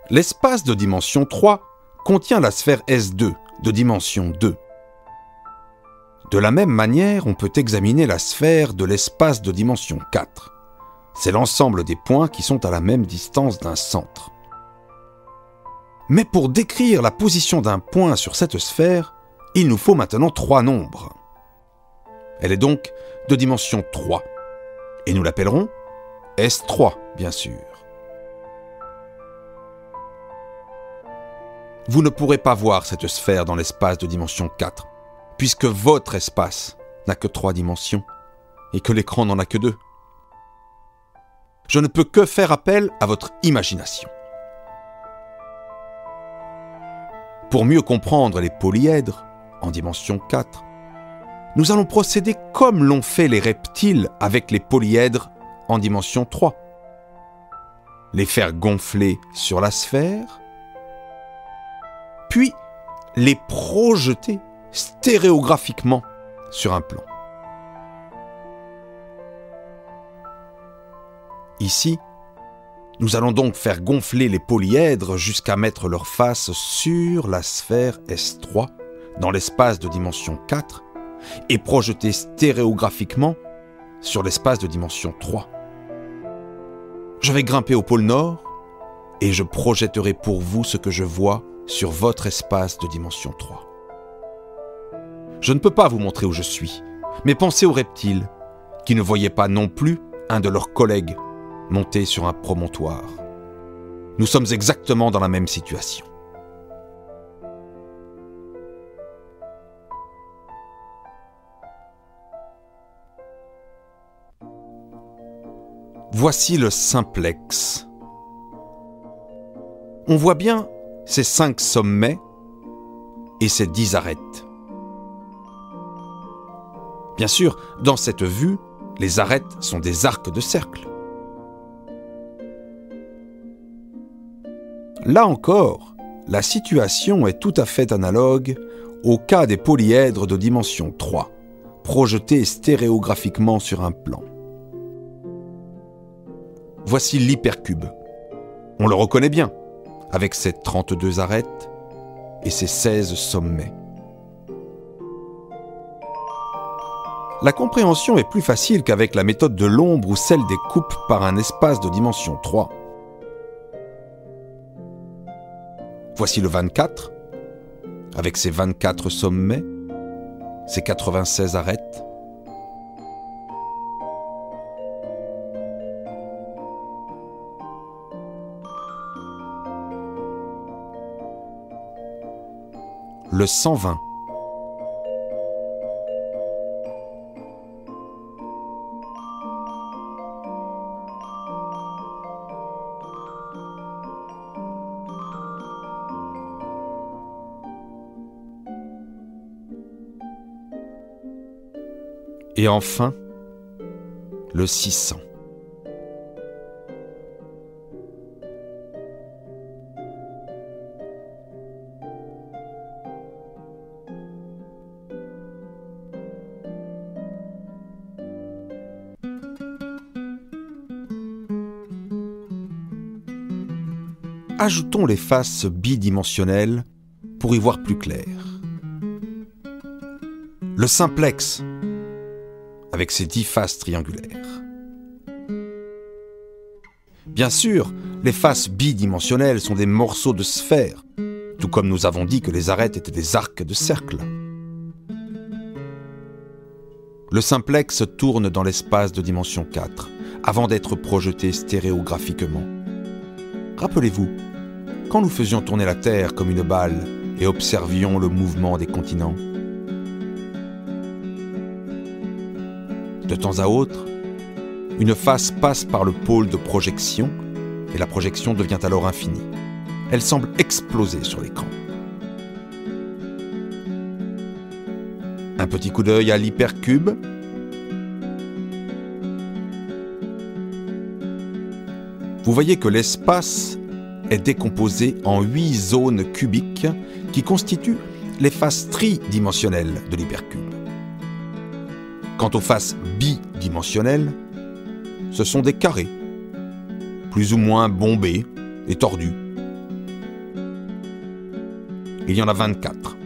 L'espace de dimension 3 contient la sphère S2 de dimension 2. De la même manière, on peut examiner la sphère de l'espace de dimension 4. C'est l'ensemble des points qui sont à la même distance d'un centre. Mais pour décrire la position d'un point sur cette sphère, il nous faut maintenant 3 nombres. Elle est donc de dimension 3, et nous l'appellerons S3, bien sûr. Vous ne pourrez pas voir cette sphère dans l'espace de dimension 4, puisque votre espace n'a que 3 dimensions, et que l'écran n'en a que 2. Je ne peux que faire appel à votre imagination. Pour mieux comprendre les polyèdres, en dimension 4, nous allons procéder comme l'ont fait les reptiles avec les polyèdres en dimension 3. Les faire gonfler sur la sphère, puis les projeter stéréographiquement sur un plan. Ici, nous allons donc faire gonfler les polyèdres jusqu'à mettre leur face sur la sphère S3 dans l'espace de dimension 4 et projeter stéréographiquement sur l'espace de dimension 3. Je vais grimper au pôle Nord et je projetterai pour vous ce que je vois sur votre espace de dimension 3. Je ne peux pas vous montrer où je suis, mais pensez aux reptiles qui ne voyaient pas non plus un de leurs collègues monté sur un promontoire. Nous sommes exactement dans la même situation. Voici le simplex. On voit bien ces 5 sommets et ces 10 arêtes. Bien sûr, dans cette vue, les arêtes sont des arcs de cercle. Là encore, la situation est tout à fait analogue au cas des polyèdres de dimension 3, projetés stéréographiquement sur un plan. Voici l'hypercube. On le reconnaît bien, avec ses 32 arêtes et ses 16 sommets. La compréhension est plus facile qu'avec la méthode de l'ombre ou celle des coupes par un espace de dimension 3. Voici le 24, avec ses 24 sommets, ses 96 arêtes. Le 120. Et enfin, le 600. Ajoutons les faces bidimensionnelles pour y voir plus clair. Le simplex, avec ses 10 faces triangulaires. Bien sûr, les faces bidimensionnelles sont des morceaux de sphère, tout comme nous avons dit que les arêtes étaient des arcs de cercle. Le simplex tourne dans l'espace de dimension 4, avant d'être projeté stéréographiquement. Rappelez-vous, quand nous faisions tourner la Terre comme une balle et observions le mouvement des continents, de temps à autre, une face passe par le pôle de projection et la projection devient alors infinie. Elle semble exploser sur l'écran. Un petit coup d'œil à l'hypercube. Vous voyez que l'espace est décomposé en 8 zones cubiques qui constituent les faces tridimensionnelles de l'hypercube. Quant aux faces bidimensionnelles, ce sont des carrés, plus ou moins bombés et tordus, Il y en a 24.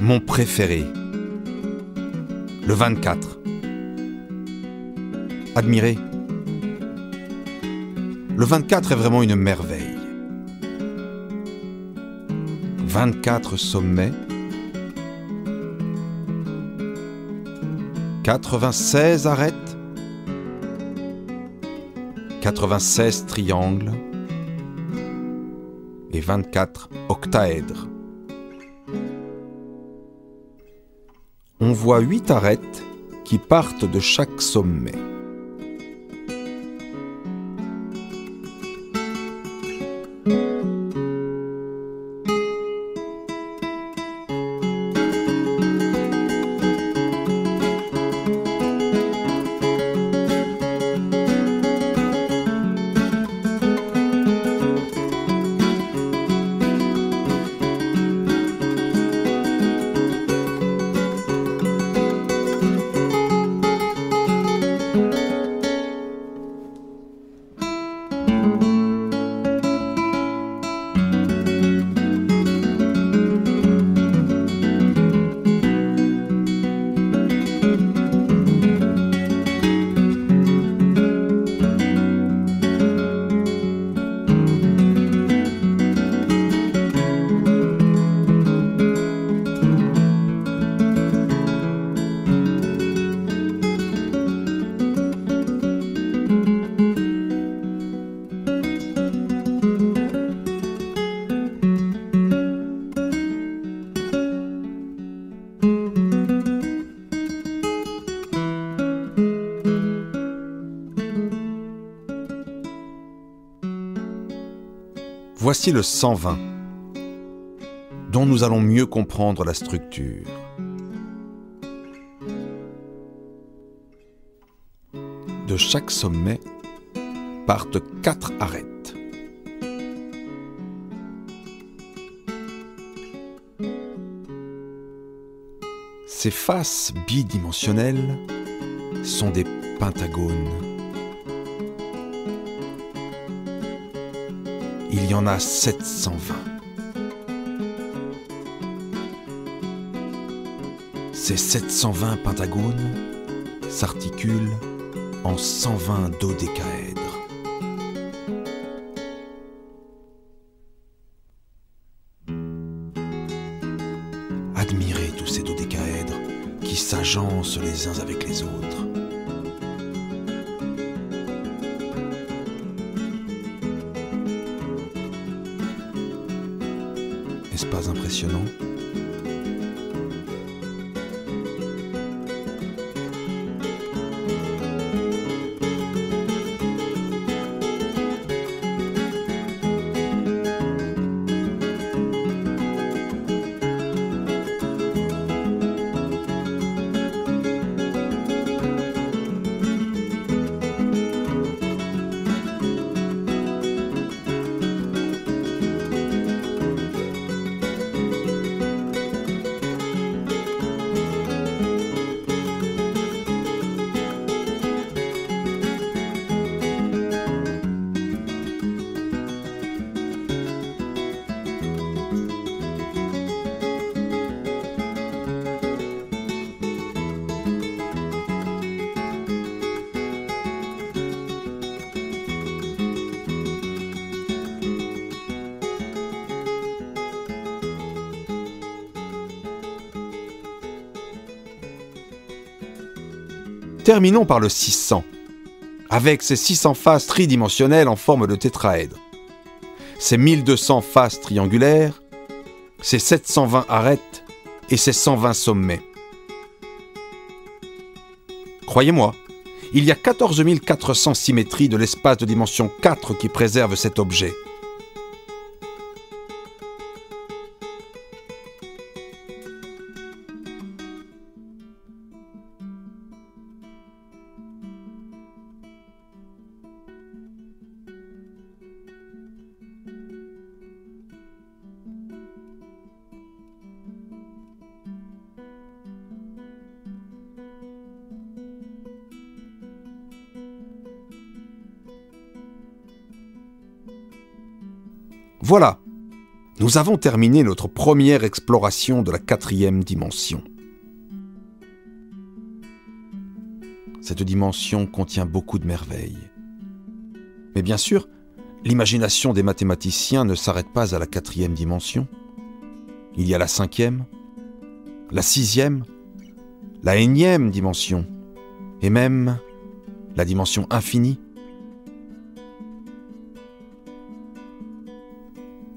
Mon préféré, le 24. Admirez, le 24 est vraiment une merveille. 24 sommets, 96 arêtes, 96 triangles et 24 octaèdres. On voit 8 arêtes qui partent de chaque sommet. Voici le 120, dont nous allons mieux comprendre la structure. De chaque sommet partent 4 arêtes. Ces faces bidimensionnelles sont des pentagones. Il y en a 720. Ces 720 pentagones s'articulent en 120 dodécaèdres. Admirez tous ces dodécaèdres qui s'agencent les uns avec les autres. N'est-ce pas impressionnant ? Terminons par le 600, avec ses 600 faces tridimensionnelles en forme de tétraèdre, ses 1200 faces triangulaires, ses 720 arêtes et ses 120 sommets. Croyez-moi, il y a 14 400 symétries de l'espace de dimension 4 qui préservent cet objet. Voilà, nous avons terminé notre première exploration de la 4e dimension. Cette dimension contient beaucoup de merveilles. Mais bien sûr, l'imagination des mathématiciens ne s'arrête pas à la 4e dimension. Il y a la 5e, la 6e, la 1e dimension, et même la dimension infinie.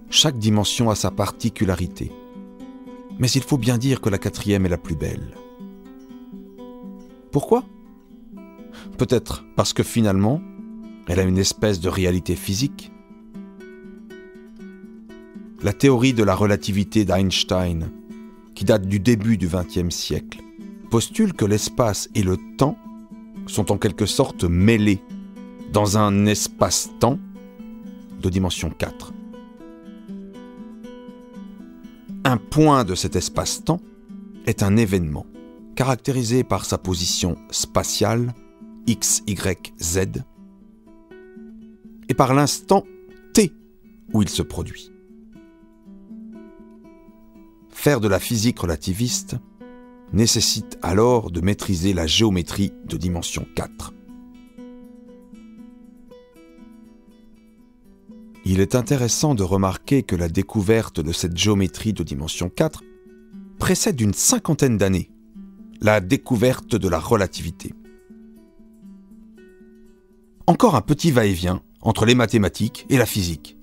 Chaque dimension a sa particularité. Mais il faut bien dire que la 4e est la plus belle. Pourquoi ? Peut-être parce que finalement, elle a une espèce de réalité physique. La théorie de la relativité d'Einstein, qui date du début du XXe siècle, postule que l'espace et le temps sont en quelque sorte mêlés dans un espace-temps de dimension 4. Un point de cet espace-temps est un événement caractérisé par sa position spatiale x, y, z et par l'instant t où il se produit. Faire de la physique relativiste nécessite alors de maîtriser la géométrie de dimension 4. Il est intéressant de remarquer que la découverte de cette géométrie de dimension 4 précède d'une 50aine d'années la découverte de la relativité. Encore un petit va-et-vient entre les mathématiques et la physique,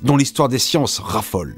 dont l'histoire des sciences raffole.